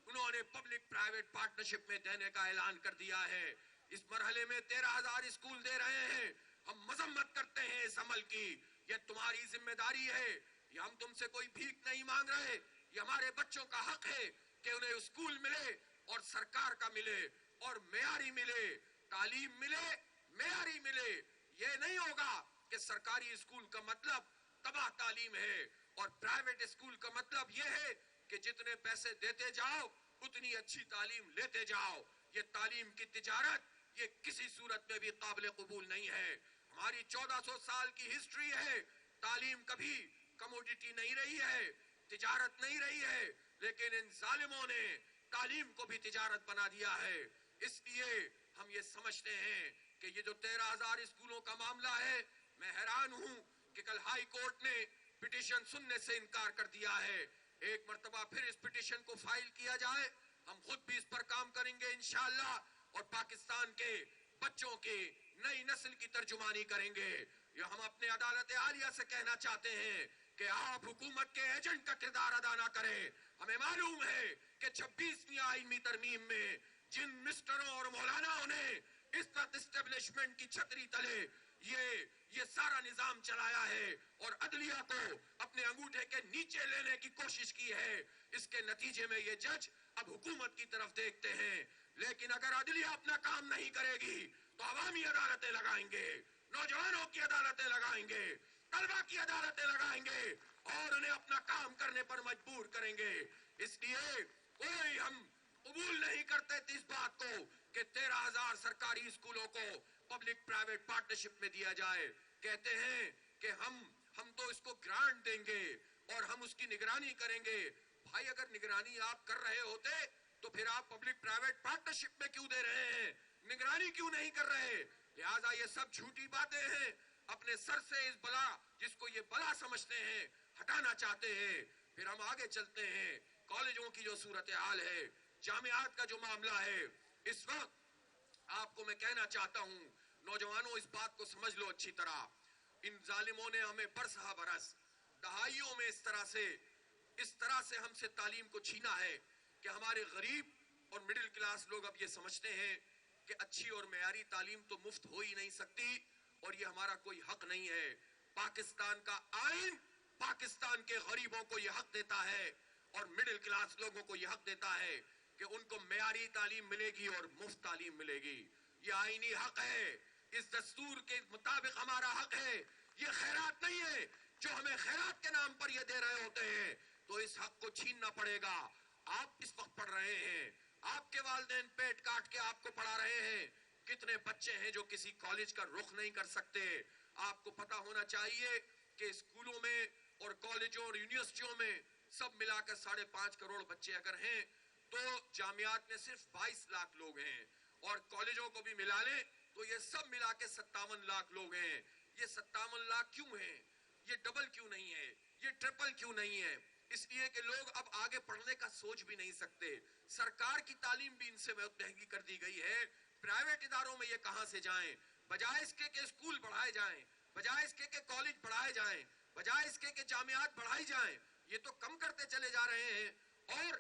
انہوں نے پبلک پرائیویٹ پارٹنرشپ میں دینے کا اعلان کر دیا ہے. اس مرحلے میں 13,000 اسکول دے رہے ہیں. ہم مذمت کرتے ہیں اس عمل کی. یہ تمہاری ذمہ داری ہے. یہ ہم تم سے کوئی بھیک نہیں مانگ رہے. یہ ہمارے بچوں کا حق ہے کہ انہیں اسکول ملے اور سرکار کا ملے اور معیاری ملے, تعلیم ملے, معیاری ملے. یہ نہیں ہوگا کہ سرکاری اسکول کا مطلب تباہ تعلیم ہے اور پرائیویٹ اسکول کا مطلب یہ ہے کہ جتنے پیسے دیتے جاؤ اتنی اچھی تعلیم لیتے جاؤ. یہ تعلیم کی تجارت یہ کسی صورت میں بھی قابل قبول نہیں ہے. ہماری 1400 سال کی ہسٹری ہے. تعلیم کبھی کموڈیٹی نہیں رہی ہے, تجارت نہیں رہی ہے, لیکن ان ظالموں نے تعلیم کو بھی تجارت بنا دیا ہے. اس لیے ہم یہ سمجھتے ہیں کہ یہ جو 13,000 اسکولوں کا معاملہ ہے, میں حیران ہوں کہ کل ہائی کورٹ نے پٹیشن سننے سے انکار کر دیا ہے. ایک مرتبہ پھر اس پٹیشن کو فائل کیا جائے. ہم خود بھی اس پر کام کریں گے انشاءاللہ, اور پاکستان کے بچوں کی نئی نسل کی ترجمانی کریں گے. یہ ہم اپنے عدالت عالیہ سے کہنا چاہتے ہیں کہ آپ حکومت کے ایجنٹ کا کردار ادا نہ کریں. ہمیں معلوم ہے کہ 26ویں آئینی ترمیم میں جن مسٹروں اور مولاناؤں نے اس وقت اسٹیبلشمنٹ کی چھتری تلے یہ سارا نظام چلایا ہے اور عدلیہ کو اپنے انگوٹھے کے نیچے لینے کی کوشش کی ہے, اس کے نتیجے میں یہ جج اب حکومت کی طرف دیکھتے ہیں. لیکن اگر عدلیہ اپنا کام نہیں کرے گی تو عوامی عدالتیں لگائیں گے, نوجوانوں کی عدالتیں لگائیں گے, طلبہ کی عدالتیں لگائیں گے اور انہیں اپنا کام کرنے پر مجبور کریں گے. اس لیے کوئی ہم قبول نہیں کرتے تھے اس بات کو کہ 13,000 سرکاری اسکولوں کو پبلک پرائیویٹ پارٹنرشپ میں دیا جائے. کہتے ہیں کہ ہم تو اس کو گرانٹ دیں گے اور ہم اس کی نگرانی کریں گے. بھائی اگر نگرانی آپ کر رہے ہوتے تو پھر آپ پبلک پرائیویٹ پارٹنرشپ میں کیوں دے رہے ہیں, نگرانی کیوں نہیں کر رہے؟ لہٰذا یہ سب جھوٹی باتیں ہیں. اپنے سر سے اس بلا, جس کو یہ بلا سمجھتے ہیں, ہٹانا چاہتے ہیں. پھر ہم آگے چلتے ہیں. کالجوں کی جو صورتحال ہے, جامعات کا جو معاملہ ہے, اس وقت آپ کو میں کہنا چاہتا ہوں, نوجوانوں اس بات کو سمجھ لو اچھی طرح. ان ظالموں نے ہمیں برسہ برس دہائیوں میں اس طرح سے ہم سے تعلیم کو چھینا ہے کہ ہمارے غریب اور مڈل کلاس لوگ اب یہ سمجھتے ہیں کہ اچھی اور معیاری تعلیم تو مفت ہو ہی نہیں سکتی اور یہ ہمارا کوئی حق نہیں ہے. پاکستان کا آئین پاکستان کے غریبوں کو یہ حق دیتا ہے اور مڈل کلاس لوگوں کو یہ حق دیتا ہے کہ ان کو معیاری تعلیم ملے گی اور مفت تعلیم ملے گی. یہ آئینی حق ہے, اس دستور کے مطابق ہمارا حق ہے. یہ خیرات نہیں ہے جو ہمیں خیرات کے نام پر یہ دے رہے ہوتے ہیں, تو اس حق کو چھیننا پڑے گا. آپ اس وقت پڑھ رہے ہیں, آپ کے والدین پیٹ کاٹ کے آپ کو پڑھا رہے ہیں. کتنے بچے ہیں جو کسی کالج کا رخ نہیں کر سکتے. آپ کو پتا ہونا چاہیے کہ اسکولوں میں اور کالجوں اور یونیورسٹیوں میں سب ملا کر 5.5 کروڑ بچے اگر ہیں تو جامعات میں صرف 22 لاکھ لوگ ہیں, اور کالجوں کو بھی ملا لیں تو یہ سب ملا کے 57 لاکھ لوگ ہیں. یہ 57 لاکھ کیوں ہیں؟ یہ ڈبل کیوں نہیں ہے؟ یہ ٹرپل کیوں نہیں ہے؟ اس لیے کہ لوگ اب آگے پڑھنے کا سوچ بھی نہیں سکتے. سرکار کی تعلیم بھی ان سے بہت مہنگی کر دی گئی ہے. پرائیویٹ اداروں میں یہ کہاں سے جائیں؟ بجائے اس کے کہ اسکول بڑھائے جائیں, بجائے اس کے کہ کالج بڑھائے جائیں, بجائے اس کے کہ جامعات بڑھائی جائیں, یہ تو کم کرتے چلے جا رہے ہیں اور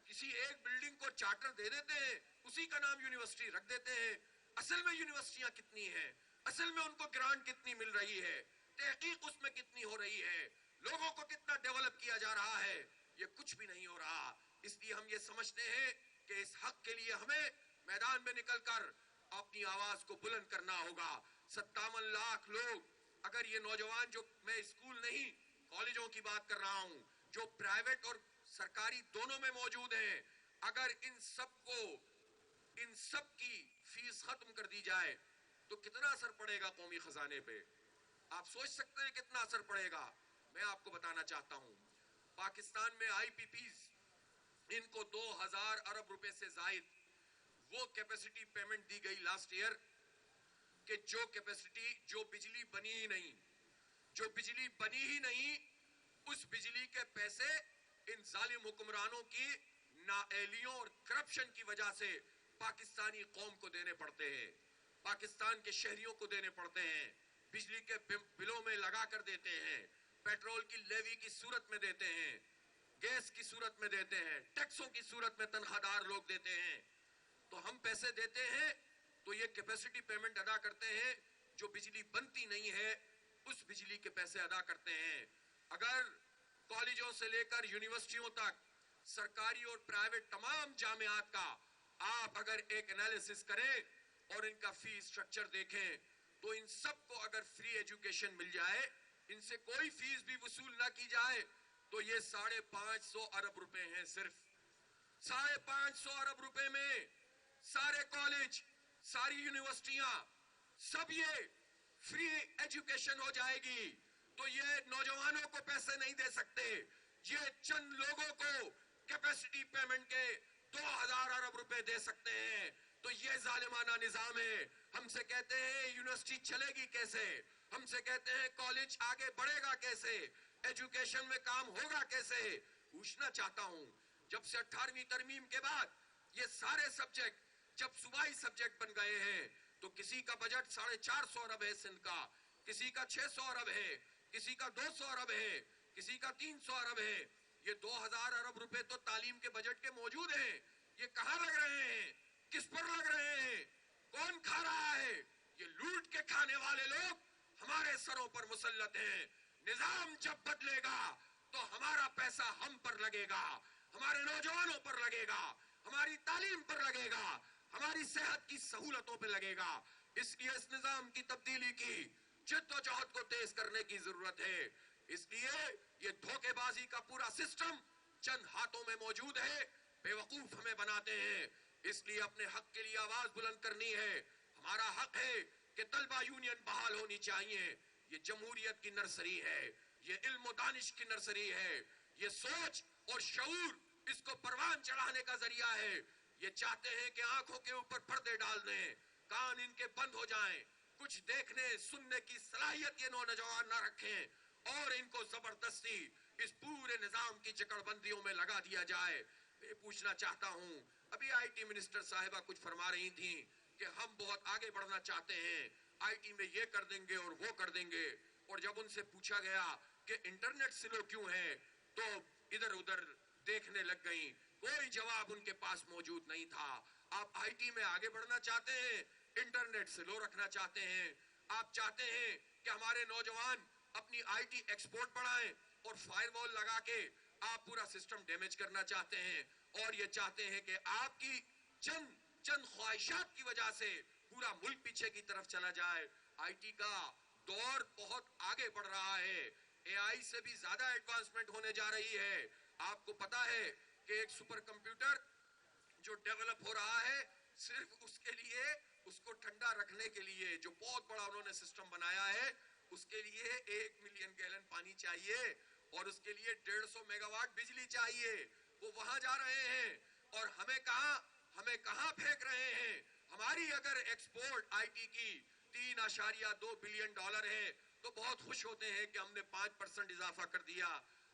کسی ایک بلڈنگ کو چارٹر دے دیتے ہیں, اسی کا نام یونیورسٹی رکھ دیتے ہیں. اصل میں یونیورسٹیاں کتنی ہیں؟ اصل میں ان کو گرانٹ کتنی مل رہی ہے؟ تحقیق اس میں کتنی ہو رہی ہے؟ لوگوں کو کتنا ڈیولپ کیا جا رہا ہے؟ یہ کچھ بھی نہیں ہو رہا. اس لیے ہم یہ سمجھتے ہیں کہ اس حق کے لیے ہمیں میدان میں نکل کر اپنی آواز کو بلند کرنا ہوگا. 57 لاکھ لوگ, اگر یہ نوجوان جو میں اسکول نہیں کالجوں کی بات کر رہا ہوں, جو پرائیویٹ اور سرکاری دونوں میں موجود ہیں, اگر ان سب کی فیس ختم کر دی جائے تو کتنا اثر پڑے گا قومی خزانے پہ؟ آپ سوچ سکتے ہیں کتنا اثر پڑے گا. میں آپ کو بتانا چاہتا ہوں پاکستان میں آئی پی پیز ان کو 2000 ارب روپے سے زائد وہ کیپیسٹی پیمنٹ دی گئی لاسٹ ایئر کہ جو کیپیسٹی جو بجلی بنی ہی نہیں, جو بجلی بنی ہی نہیں, اس بجلی کے پیسے ان ظالم حکمرانوں کی نااہلیوں اور کرپشن کی وجہ سے پاکستانی قوم کو دینے پڑتے ہیں, پاکستان کے شہریوں کو دینے پڑتے ہیں, بجلی کے بلوں میں لگا کر دیتے ہیں, پیٹرول کی لیوی کی صورت میں دیتے ہیں, گیس کی صورت میں دیتے ہیں, ٹیکسوں کی صورت میں تنخواہ دار لوگ دیتے ہیں. تو ہم پیسے دیتے ہیں تو یہ کیپیسٹی پیمنٹ ادا کرتے ہیں, جو بجلی بنتی نہیں ہے اس بجلی کے پیسے ادا کرتے ہیں. اگر کالجوں سے لے کر یونیورسٹیوں تک سرکاری اور پرائیویٹ تمام جامعات کا آپ اگر ایک انالیسس کریں اور ان کا فی اسٹرکچر دیکھیں تو ان سب کو اگر فری ایجوکیشن مل جائے, ان سے کوئی فیس بھی وصول نہ کی جائے, تو یہ 550 ارب روپے ہیں. صرف 550 ارب روپے میں سارے کالج, ساری یونیورسٹیاں, سب یہ فری ایجوکیشن ہو جائے گی. تو یہ نوجوانوں کو پیسے نہیں دے سکتے, یہ چند لوگوں کو کیپیسٹی پیمنٹ کے 2000 ارب روپے دے سکتے ہیں. تو یہ ظالمانہ نظام ہے. ہم سے کہتے ہیں یونیورسٹی چلے گی کیسے, ہم سے کہتے ہیں کالج آگے بڑھے گا کیسے, ایجوکیشن میں کام ہوگا کیسے. پوچھنا چاہتا ہوں جب سے 18ویں ترمیم کے بعد یہ سارے سبجیکٹ جب صوبائی سبجیکٹ بن گئے ہیں تو کسی کا بجٹ 450 ارب ہے سندھ کا, کسی کا 600 ارب ہے, کسی کا 200 ارب ہے, کسی کا 300 ارب ہے. یہ 2000 ارب روپے تو تعلیم کے بجٹ کے موجود ہیں. یہ کہاں لگ رہے ہیں, کس پر لگ رہے ہیں, کون کھا رہا ہے؟ یہ لوٹ کے کھانے والے لوگ ہمارے سروں پر مسلط ہیں. نظام جب بدلے گا تو ہمارا پیسہ ہم پر لگے گا, ہمارے نوجوانوں پر لگے گا, ہماری تعلیم پر لگے گا, ہماری صحت کی سہولتوں پہ لگے گا. اس لیے اس نظام کی تبدیلی کی جد و جہد کو تیز کرنے کی ضرورت ہے. اس لیے یہ دھوکے بازی کا پورا سسٹم چند ہاتھوں میں موجود ہے, بیوقوف ہمیں بناتے ہیں. اس لیے اپنے حق کے لیے آواز بلند کرنی ہے. ہمارا حق ہے کہ طلبہ یونین بحال ہونی چاہیے. یہ جمہوریت کی نرسری ہے, یہ علم و دانش کی نرسری ہے, یہ سوچ اور شعور اس کو پروان چڑھانے کا ذریعہ ہے. یہ چاہتے ہیں کہ آنکھوں کے اوپر پردے ڈال دیں, کان ان کے بند ہو جائیں, کچھ دیکھنے سننے کی صلاحیت یہ نوجوان نہ رکھیں, اور ان کو زبردستی اس پورے نظام کی جکڑ بندیوں میں لگا دیا جائے. میں پوچھنا چاہتا ہوں, ابھی آئی ٹی منسٹر صاحبہ کچھ فرما رہی تھیں کہ ہم بہت آگے بڑھنا چاہتے ہیں, آئی ٹی میں یہ کر دیں گے اور وہ کر دیں گے. اور جب ان سے پوچھا گیا کہ انٹرنیٹ سلو کیوں ہے تو ادھر ادھر دیکھنے لگ گئیں, کوئی جواب ان کے پاس موجود نہیں تھا. آپ آئی ٹی میں آگے بڑھنا چاہتے ہیں, انٹرنیٹ سلو رکھنا چاہتے ہیں, آپ چاہتے ہیں کہ ہمارے نوجوان اپنی آئی ٹی ایکسپورٹ بڑھائیں, اور فائر وال لگا کے آپ پورا سسٹم ڈیمیج کرنا چاہتے ہیں, اور یہ چاہتے ہیں کہ آپ کی چند خواہشات کی وجہ سے پورا ملک پیچھے کی طرف چلا جائے. آئی ٹی کا دور بہت آگے بڑھ رہا ہے, اے آئی سے بھی زیادہ ایڈوانسمنٹ ہونے جا رہی ہے. آپ کو پتا ہے کہ ایک سپر کمپیوٹر جو ڈیولپ ہو رہا ہے, صرف اس کے لیے, اس کو ٹھنڈا رکھنے کے لیے جو بہت بڑا انہوں نے سسٹم بنایا ہے, اس کے لیے 1 ملین گیلن پانی چاہیے, اور اس کے لیے 150 میگا واٹ بجلی چاہیے. وہ وہاں جا رہے ہیں, اور ہمیں کہاں پھینک رہے ہیں. ہماری اگر ایکسپورٹ آئی ٹی کی 3.2 بلین ڈالر ہے تو بہت خوش ہوتے ہیں کہ ہم نے 5% اضافہ کر دیا.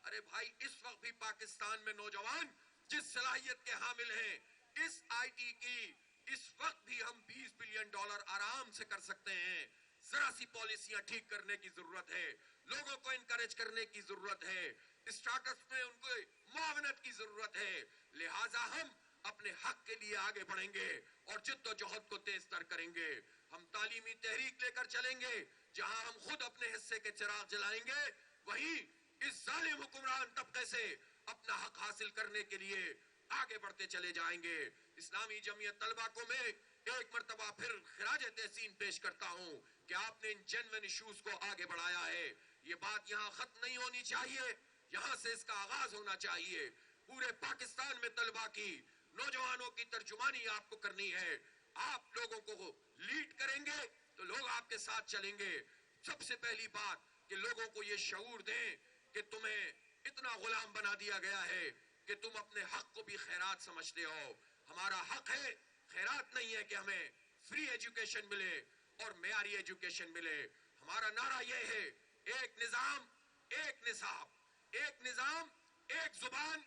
ارے بھائی, اس وقت بھی پاکستان میں نوجوان جس صلاحیت کے حامل ہیں, اس آئی ٹی کی اس وقت بھی ہم 20 بلین ڈالر آرام سے کر سکتے ہیں. ذرا سی پالیسیاں ٹھیک کرنے کی ضرورت ہے, لوگوں کو انکریج کرنے کی ضرورت ہے, اسٹارٹ اپس میں ان کو معاونت کی ضرورت ہے. لہٰذا ہم اپنے حق کے لیے آگے بڑھیں گے اور جد و جہد کو تیز تر کریں گے. ہم تعلیمی تحریک لے کر چلیں گے, جہاں ہم خود اپنے حصے کے چراغ جلائیں گے, وہیں اس ظالم حکمران طبقے سے اپنا حق حاصل کرنے کے لیے آگے بڑھتے چلے جائیں گے. اسلامی جمعیت طلبہ کو میں ایک مرتبہ پھر خراج تحسین پیش کرتا ہوں کہ آپ نے ان جینوین ایشوز کو آگے بڑھایا ہے. یہ بات یہاں ختم نہیں ہونی چاہیے, یہاں سے اس کا آغاز ہونا چاہیے. پورے پاکستان میں طلبہ کی, نوجوانوں کی ترجمانی آپ کو کرنی ہے. آپ لوگوں کو لیڈ کریں گے تو لوگ آپ کے ساتھ چلیں گے. سب سے پہلی بات کہ لوگوں کو یہ شعور دیں کہ تمہیں اتنا غلام بنا دیا گیا ہے کہ تم اپنے حق کو بھی خیرات سمجھتے ہو. ہمارا حق ہے خیرات نہیں ہے کہ ہمیں فری ایجوکیشن ملے اور معیاری ایجوکیشن ملے. ہمارا نعرہ یہ ہے ایک نظام ایک نصاب, ایک نظام ایک زبان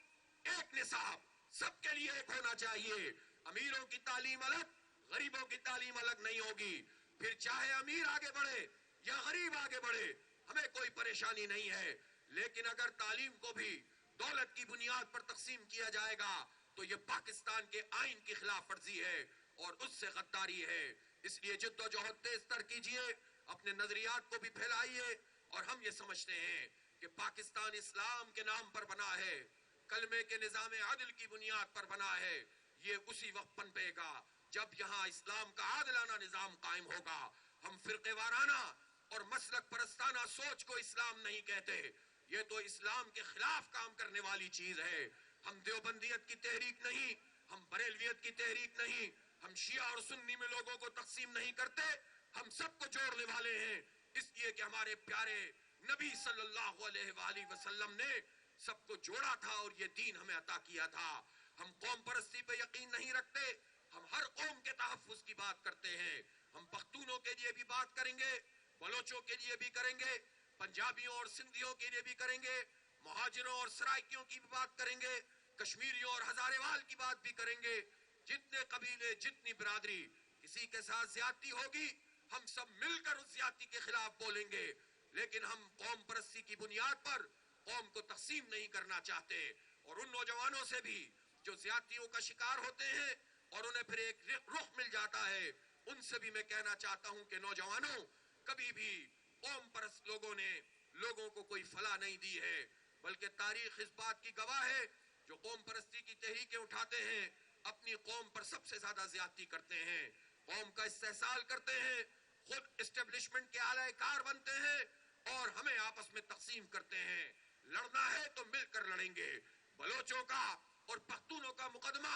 ایک نصاب, سب کے لیے ایک ہونا چاہیے. امیروں کی تعلیم الگ, غریبوں کی تعلیم الگ نہیں ہوگی. پھر چاہے امیر آگے بڑھے یا غریب آگے بڑھے ہمیں کوئی پریشانی نہیں ہے, لیکن اگر تعلیم کو بھی دولت کی بنیاد پر تقسیم کیا جائے گا تو یہ پاکستان کے آئین کی خلاف ورزی ہے اور اس سے غداری ہے. اس لیے جد و جہد تیز تر کیجئے, اپنے نظریات کو بھی پھیلائیے. اور ہم یہ سمجھتے ہیں کہ پاکستان اسلام کے نام پر بنا ہے, کلمے کے نظام عدل کی بنیاد پر بنا ہے. یہ اسی وقت پنپے گا جب یہاں اسلام کا عادلانہ نظام قائم ہوگا. ہم فرقے وارانہ اور مسلک پرستانہ سوچ کو اسلام نہیں کہتے, یہ تو اسلام کے خلاف کام کرنے والی چیز ہے. ہم دیوبندیت کی تحریک نہیں, ہم بریلویت کی تحریک نہیں, ہم شیعہ اور سنی میں لوگوں کو تقسیم نہیں کرتے, ہم سب کو جوڑنے والے ہیں. اس لیے کہ ہمارے پیارے نبی صلی اللہ علیہ وآلہ وسلم نے سب کو جوڑا تھا اور یہ دین ہمیں عطا کیا تھا. ہم قوم پرستی پہ یقین نہیں رکھتے, ہم ہر قوم کے تحفظ کی بات کرتے ہیں. ہم پختونوں کے لیے بھی بات کریں گے, بلوچوں کے لیے بھی کریں گے, پنجابیوں اور سندھیوں کے لیے بھی کریں گے, مہاجروں اور سرائکیوں کی بھی بات کریں گے, کشمیریوں اور ہزارے وال کی بات بھی کریں گے. جتنے قبیلے, جتنی برادری کسی کے ساتھ زیادتی ہوگی ہم سب مل کر اس زیادتی کے خلاف بولیں گے. لیکن ہم قوم پرستی کی بنیاد پر قوم کو تقسیم نہیں کرنا چاہتے. اور ان نوجوانوں سے بھی جو زیادتیوں کا شکار ہوتے ہیں اور انہیں پھر ایک رخ مل جاتا ہے, ان سے بھی میں کہنا چاہتا ہوں کہ نوجوانوں, کبھی بھی قوم پرست لوگوں نے لوگوں کو کوئی فلاح نہیں دی ہے, بلکہ تاریخ اس بات کی گواہ ہے جو قوم پرستی کی تحریکیں اٹھاتے ہیں اپنی قوم پر سب سے زیادہ زیادتی کرتے ہیں, قوم کا استحصال کرتے ہیں, خود اسٹیبلشمنٹ کے اعلی کار بنتے ہیں اور ہمیں آپس میں تقسیم کرتے ہیں. لڑنا ہے تو مل کر لڑیں گے. بلوچوں کا اور پختونوں کا مقدمہ,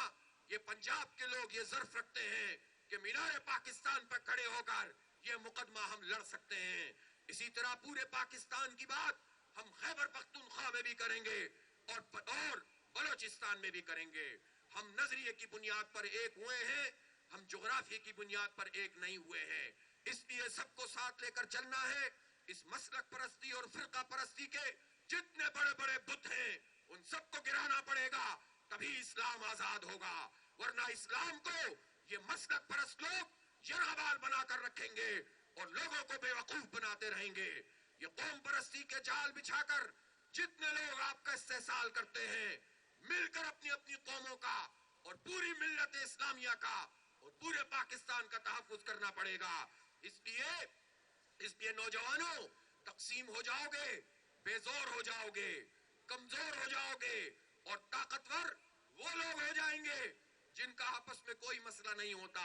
یہ پنجاب کے لوگ یہ ظرف رکھتے ہیں کہ مینار پاکستان پر کھڑے ہو کر یہ مقدمہ ہم لڑ سکتے ہیں. اسی طرح پورے پاکستان کی بات ہم خیبر پختونخوا میں بھی کریں گے اور بلوچستان میں بھی کریں گے. ہم نظریے کی بنیاد پر ایک ہوئے ہیں, ہم جغرافیے کی بنیاد پر ایک نہیں ہوئے ہیں. اس لیے سب کو ساتھ لے کر چلنا ہے. اس مسلک پرستی اور فرقہ پرستی کے جتنے بڑے بڑے بت ہیں ان سب کو گرانا پڑے گا, تبھی اسلام آزاد ہوگا. ورنہ اسلام کو یہ مسلک پرست لوگ جرح بال بنا کر رکھیں گے اور لوگوں کو بے وقوف بناتے رہیں گے. یہ قوم پرستی کے جال بچھا کر جتنے لوگ آپ کا استحصال کرتے ہیں, مل کر اپنی اپنی قوموں کا اور پوری ملت اسلامیہ کا اور پورے پاکستان کا تحفظ کرنا پڑے گا. اس لیے نوجوانوں, تقسیم ہو جاؤ گے, بے زور ہو جاؤ گے, کمزور ہو جاؤ گے, اور طاقتور وہ لوگ ہو جائیں گے جن کا آپس میں کوئی مسئلہ نہیں ہوتا.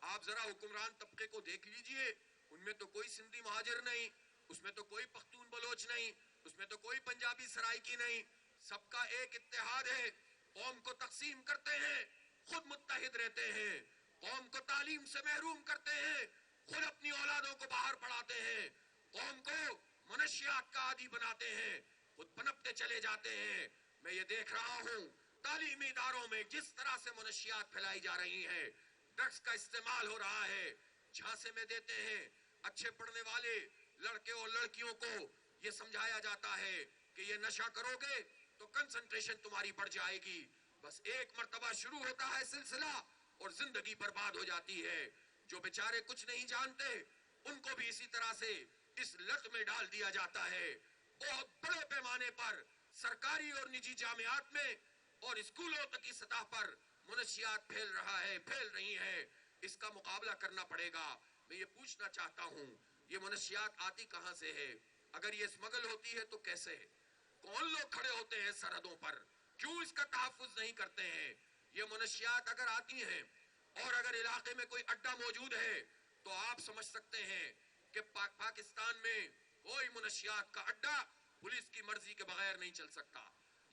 آپ ذرا حکمران طبقے کو دیکھ لیجئے, ان میں تو کوئی سندھی مہاجر نہیں, اس میں تو کوئی پختون بلوچ نہیں, اس میں تو کوئی پنجابی سرائکی نہیں. سب کا ایک اتحاد ہے. قوم کو تقسیم کرتے ہیں, خود متحد رہتے ہیں. قوم کو تعلیم سے محروم کرتے ہیں, خود اپنی اولادوں کو باہر پڑھاتے ہیں. قوم کو منشیات کا عادی بناتے ہیں, خود پنپتے چلے جاتے ہیں. میں یہ دیکھ رہا ہوں تعلیمی اداروں میں جس طرح سے منشیات پھیلائی جا رہی ہیں, ڈرگس کا استعمال ہو رہا ہے. جھانسے میں دیتے ہیں اچھے پڑھنے والے لڑکے اور لڑکیوں کو, یہ سمجھایا جاتا ہے کہ یہ نشہ کرو گے تو کنسنٹریشن تمہاری بڑھ جائے گی. بس ایک مرتبہ شروع ہوتا ہے سلسلہ اور زندگی برباد ہو جاتی ہے. جو بیچارے کچھ نہیں جانتے ان کو بھی اسی طرح سے اس لت میں ڈال دیا جاتا ہے. بہت بڑے پیمانے پر سرکاری اور نجی جامعات میں اور اسکولوں تک کی سطح پر منشیات پھیل رہی ہیں. اس کا مقابلہ کرنا پڑے گا. میں یہ پوچھنا چاہتا ہوں, یہ منشیات آتی کہاں سے ہے؟ اگر یہ اسمگل ہوتی ہے تو کیسے ہے؟ کون لوگ کھڑے ہوتے ہیں سرحدوں پر؟ کیوں اس کا تحفظ نہیں کرتے ہیں؟ یہ منشیات اگر آتی ہیں اور اگر علاقے میں کوئی اڈا موجود ہے تو آپ سمجھ سکتے ہیں کہ پاکستان میں کوئی منشیات کا اڈا پولیس کی مرضی کے بغیر نہیں چل سکتا.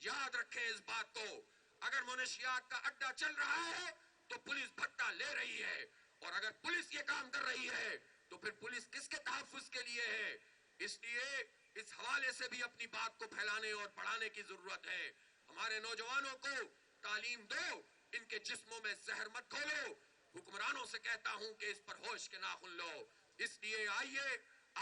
یاد رکھیں اس بات کو, اگر منشیات کا اڈا چل رہا ہے تو پولیس بھٹا لے رہی ہے, اور اگر پولیس یہ کام کر رہی ہے تو پھر پولیس کس کے تحفظ کے لیے ہے؟ اس لیے اس حوالے سے بھی اپنی بات کو پھیلانے اور بڑھانے کی ضرورت ہے. ہمارے نوجوانوں کو تعلیم دو، ان کے جسموں میں زہر مت کھولو. حکمرانوں سے کہتا ہوں کہ اس پر ہوش کے ناخن لو. اس لیے آئیے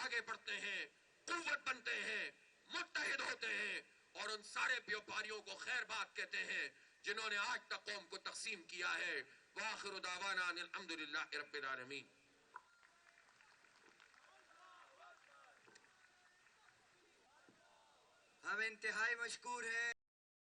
آگے بڑھتے ہیں، قوت بنتے ہیں، متحد ہوتے ہیں اور ان سارے بیوپاریوں کو خیر بات کہتے ہیں جنہوں نے آج تک قوم کو تقسیم کیا ہے. وآخر دعوانا ان الحمدللہ رب العالمین. ہم انتہائی مشکور ہیں